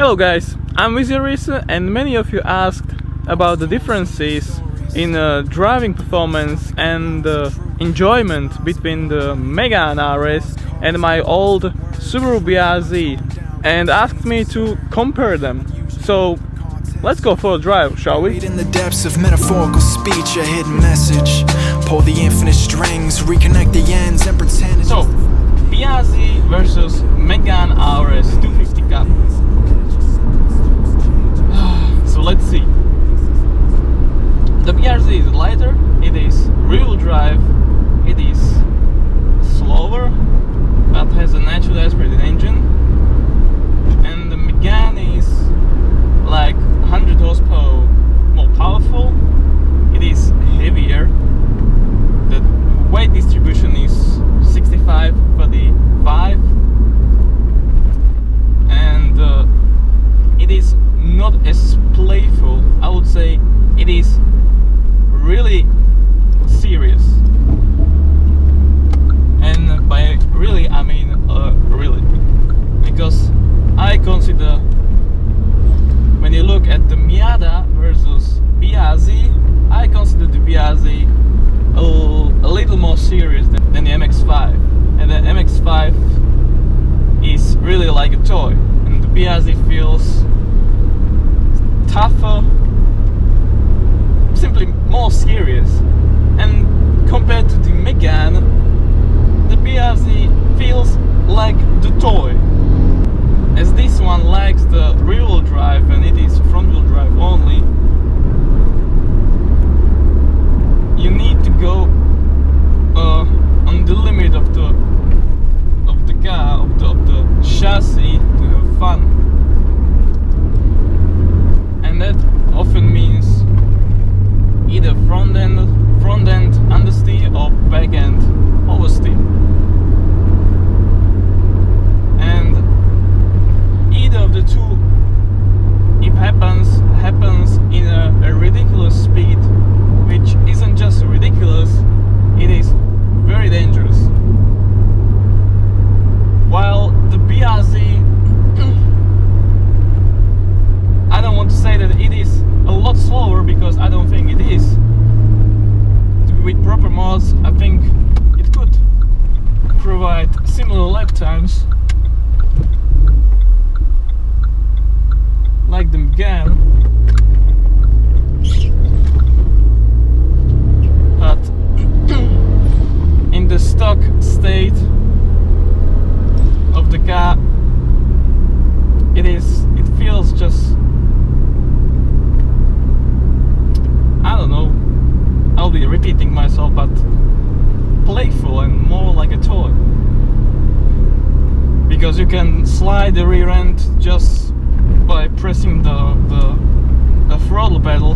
Hello guys, I'm VisioRacer, and many of you asked about the differences in driving performance and enjoyment between the Mégane RS and my old Subaru BRZ, and asked me to compare them. So let's go for a drive, shall we? In the depths of metaphorical speech, a hidden message. Pull the infinite strings, reconnect the ends and pretend. So, BRZ versus Mégane RS 250 Cup. So let's see. The BRZ is lighter, it is rear-wheel drive, it is slower, but has a naturally aspirated engine. And the Mégane is like 100 horsepower more powerful, it is heavier, the weight distribution is 65 for the 5, and it is not as playful. I would say it is really serious, and by really I mean really, because I consider, when you look at the Miata versus BRZ, I consider the BRZ a little more serious than the MX-5, and the MX-5 is really like a toy, and the BRZ feels tougher, simply more serious. And compared to the Mégane, the BRZ feels like the toy, as this one lacks the rear-wheel drive and it is front-wheel drive only. You need to go on the limit of the car, of the chassis, to have fun, and that often means either front end understeer or back end oversteer. And either of the two, if happens in a ridiculous speed, which isn't just ridiculous, it is very dangerous. While the BRZ, I don't want to say that it is a lot slower, because I don't think it is. With proper mods, I think it could provide similar lap times like the Mégane, but in the stock state of the car, it feels just, I don't know, I'll be repeating myself, but playful and more like a toy, because you can slide the rear end just by pressing the throttle pedal,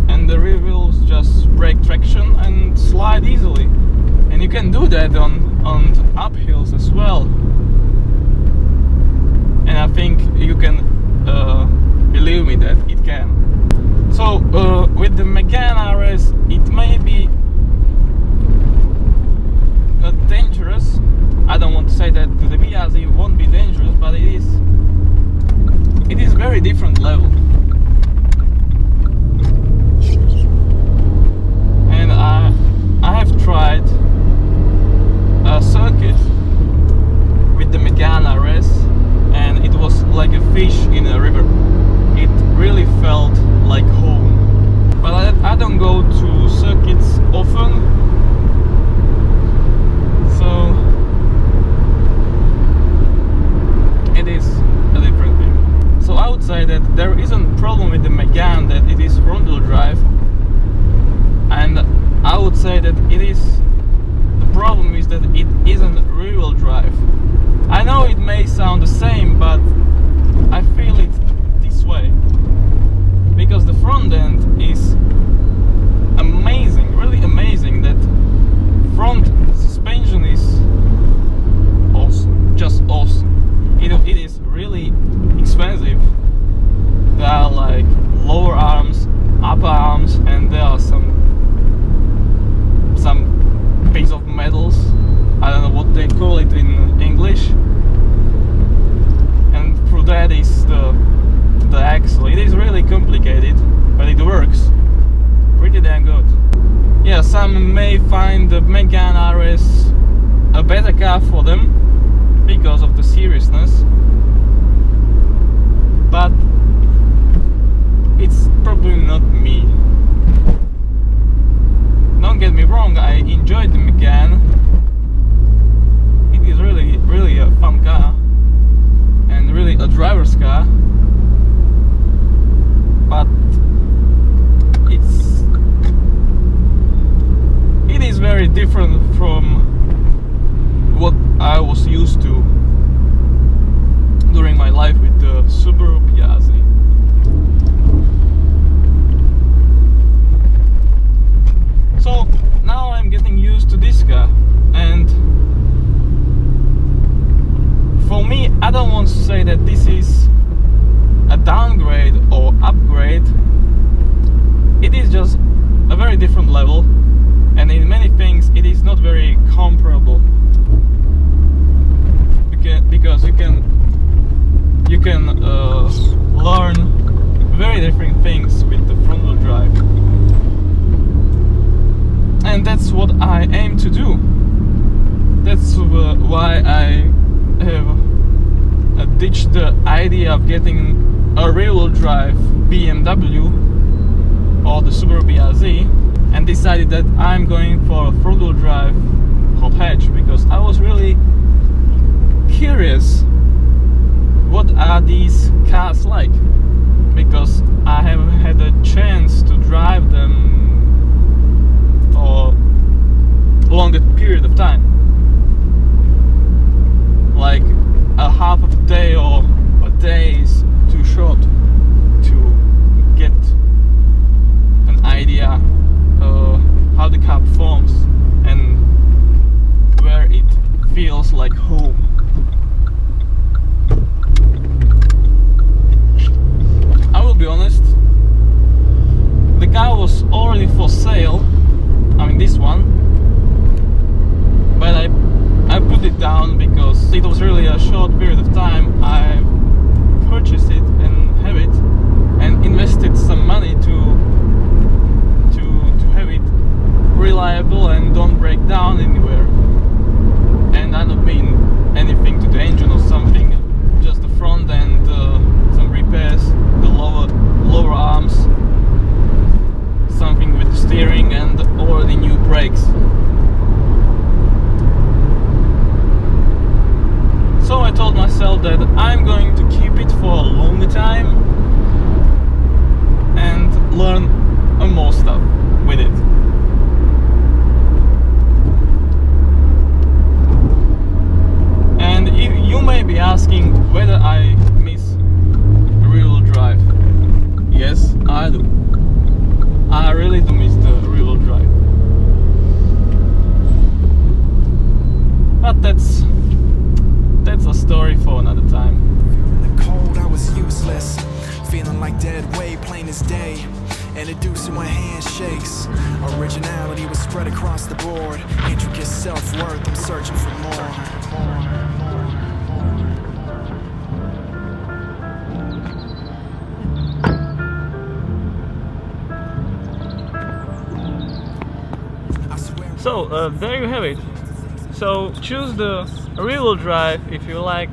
and the rear wheels just break traction and slide easily, and you can do that on uphills as well, and I think you can believe me that it can. So with the Mégane RS, it may be not dangerous. I don't want to say that the BRZ won't be dangerous, but it is very different level. And I have tried a circuit with the Mégane RS, and it was like a fish in a river. It really felt like home. But I don't go to circuits often, so it is a different thing. So I would say that there isn't a problem with the Mégane that it is front-wheel drive, and I would say that the problem is that it isn't rear-wheel drive. I know it may sound the same, but I feel it this way, because the front end is amazing, really amazing. That front suspension is awesome, just awesome. It is really expensive. There are like lower arms, upper arms, and there are some piece of metals. I don't know what they call it in English. And through that is the shift the axle. It is really complicated, but it works pretty damn good. Yeah, some may find the Mégane RS a better car for them because of the seriousness, but it's probably not me. Don't get me wrong, I enjoyed the Mégane. It is really a fun car and really a driver's car, but it is very different from what I was used to during my life with the Subaru BRZ. So now I'm getting used to this car, and for me, I don't want to say that this is a downgrade or upgrade. It is just a very different level, and in many things it is not very comparable, because you can learn very different things with the front wheel drive, and that's what I aim to do. That's why I have ditched the idea of getting a rear wheel drive BMW or the Subaru BRZ and decided that I'm going for a front wheel drive hot hatch, because I was really curious what are these cars like, because I haven't had a chance to drive them for a longer period of time, like a half of a day or a day is too short to get an idea how the car performs and where it feels like home. I will be honest, the car was already for sale, I mean this one, but I put it down because it was really a short period of time. I purchased it and have it and invested some money to have it reliable and don't break down anywhere, and I don't mean anything to the engine or something, just the front and some repairs, the lower arms, something with the steering and already new brakes. So I told myself that I'm going to keep it for a longer time and learn more stuff with it. And you may be asking whether I miss rear-wheel drive. Yes, I do. I really do miss the rear-wheel drive. But that's a story for another time. In the cold, I was useless. Feeling like dead weight, plain as day. Introducing when handshakes. Originality was spread across the board. Intricate self-worth, I'm searching for more. So there you have it. So choose the rear-wheel drive if you like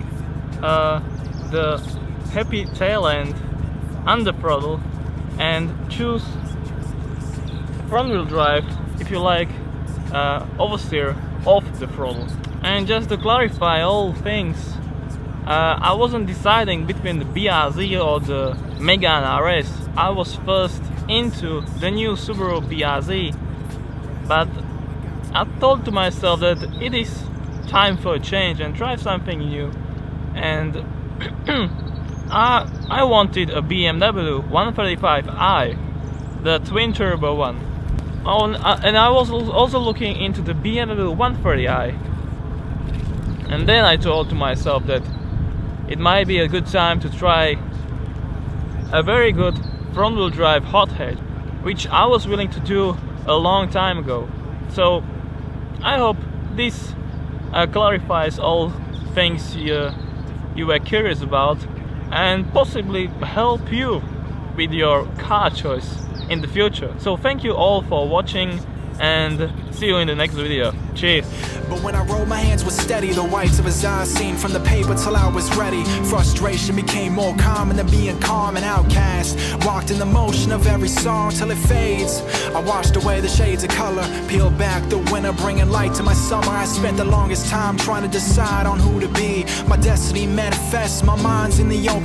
the happy tail end under throttle, and choose front-wheel drive if you like oversteer off the throttle. And just to clarify all things, I wasn't deciding between the BRZ or the Mégane RS. I was first into the new Subaru BRZ, but I thought to myself that it is time for a change and try something new, and I wanted a BMW 135i, the twin turbo one. And I was also looking into the BMW 130i, and then I thought to myself that it might be a good time to try a very good front wheel drive hot hatch, which I was willing to do a long time ago. So I hope this clarifies all things you were curious about. and possibly help you with your car choice in the future. So thank you all for watching, and see you in the next video. Cheers. But when I rolled my hands was steady, the whites of his eyes seen from the paper till I was ready. Frustration became more common than being calm and outcast. Walked in the motion of every song till it fades. I washed away the shades of color, peeled back the winter, bringing light to my summer. I spent the longest time trying to decide on who to be. My destiny manifests, my mind's in the open.